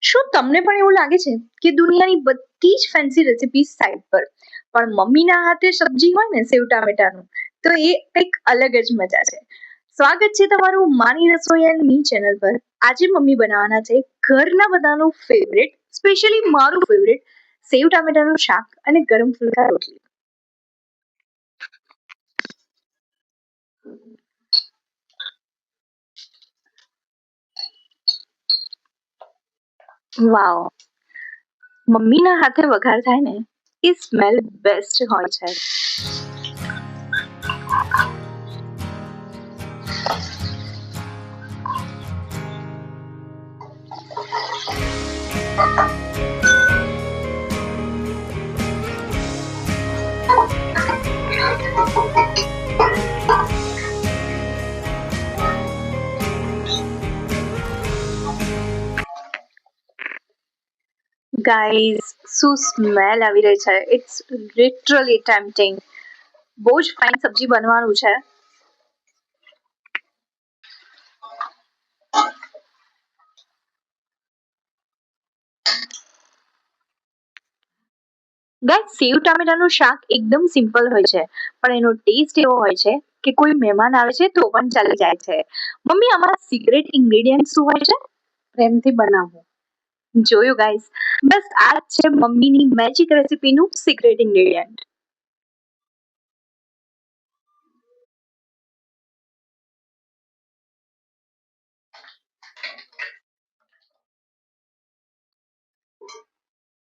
શું તમને પણ એવું લાગે છે કે દુનિયાની બધી જ ફેન્સી રેસિપીઝ સાઈડ પર પણ મમ્મીના હાથે સબ્જી હોય ને સેવ ટામેટાનું તો એ કંઈક અલગ જ મજા છે. સ્વાગત છે તમારું માની રસોઈ એન્ડ મી ચેનલ પર. આજે મમ્મી બનાવવાના છે ઘરના બધાનું ફેવરેટ, સ્પેશિયલી મારું ફેવરેટ સેવ ટામેટાનું શાક અને ગરમ ફુલકા રોટલી. વાવ, મમ્મીના હાથે વઘાર થાય ને એ સ્મેલ બેસ્ટ હોય છે. ગાઈઝ, શું સ્મેલ આવી રહી છે! It's literally tempting. બહુ જ ફાઇન સબ્જી બનવાનું છે. ગાઈઝ, સેવ ટામેટાનું શાક એકદમ સિમ્પલ હોય છે પણ એનો ટેસ્ટ એવો હોય છે કે કોઈ મહેમાન આવે છે તો પણ ચાલી જાય છે. મમ્મી, આમાં સિક્રેટ ઇન્ગ્રેડિયન્ટ શું હોય છે? પ્રેમથી બનાવવું. જોયું ગાઈઝ, બસ આ જ છે મમ્મીની મેજિક રેસીપીનું સિક્રેટ ઇન્ગ્રેડિયન્ટ.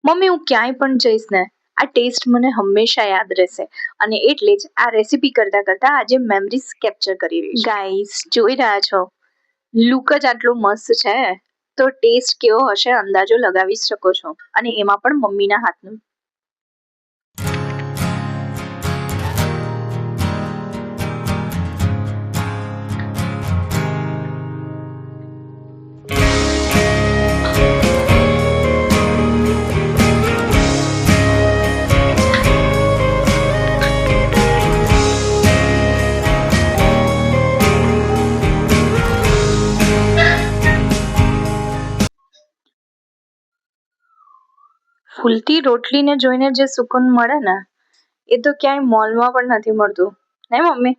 મમ્મી, હું ક્યાંય પણ જઈશ ને આ ટેસ્ટ મને હંમેશા યાદ રહેશે અને એટલે જ આ રેસીપી કરતા કરતા આજે મેમરીઝ કેપ્ચર કરી રહી છું. ગાઈઝ, જોઈ રહ્યા છો, લુક જ આટલો મસ્ત છે તો ટેસ્ટ કેવો હશે અંદાજો લગાવી શકો છો, અને એમાં પણ મમ્મીના હાથનું. ફૂલતી રોટલીને જોઈને જે સુકૂન મળે ને એ તો ક્યાંય મોલમાં પણ નથી મળતું, હે મમ્મી?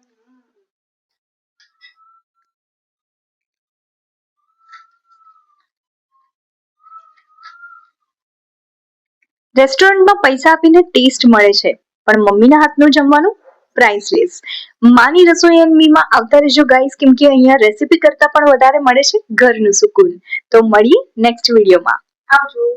રેસ્ટોરન્ટમાં પૈસા આપીને ટેસ્ટ મળે છે પણ મમ્મીના હાથનું જમવાનું પ્રાઇસલેસ. માની રસોઈ એન્ડ મીમાં આવતા રહેજો ગાઈસ, કેમ કે અહીંયા રેસીપી કરતા પણ વધારે મળે છે ઘરનું સુકૂન. તો મળીએ નેક્સ્ટ વિડીયોમાં. આવજો.